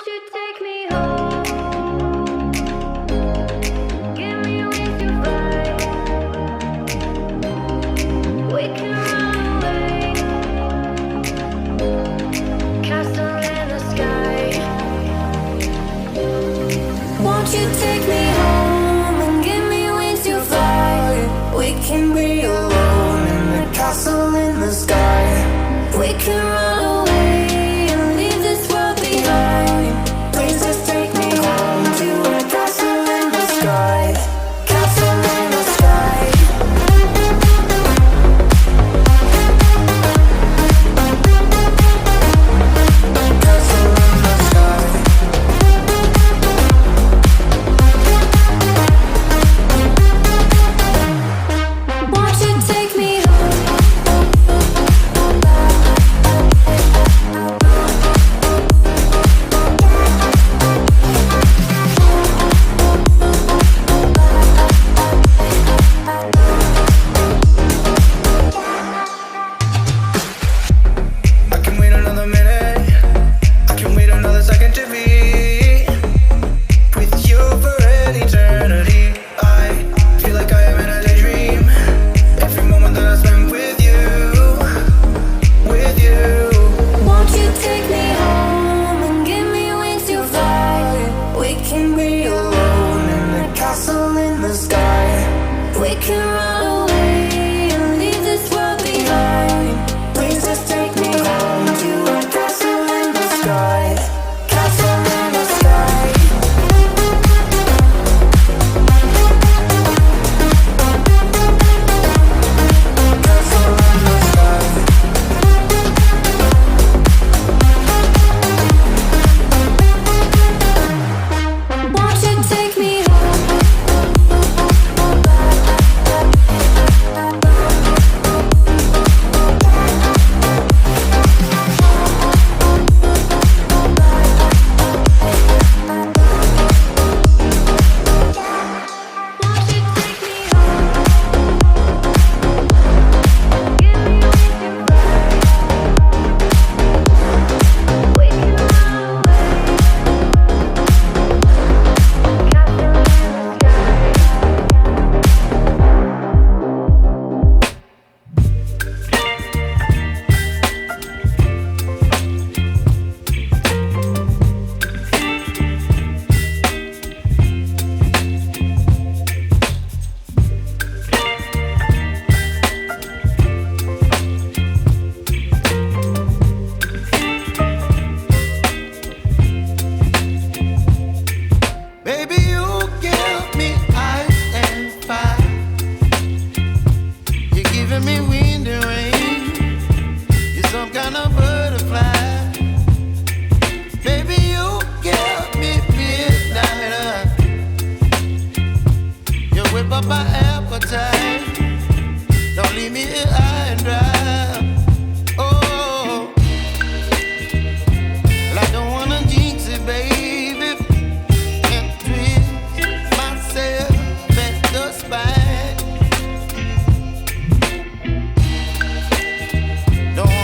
Won't you take me home? Give me wings to fly. We can run away. Castle in the sky. Won't you take me home and give me wings to fly? We can be alone in the castle in the sky. We can run away. Up my appetite. Don't leave me here high and dry.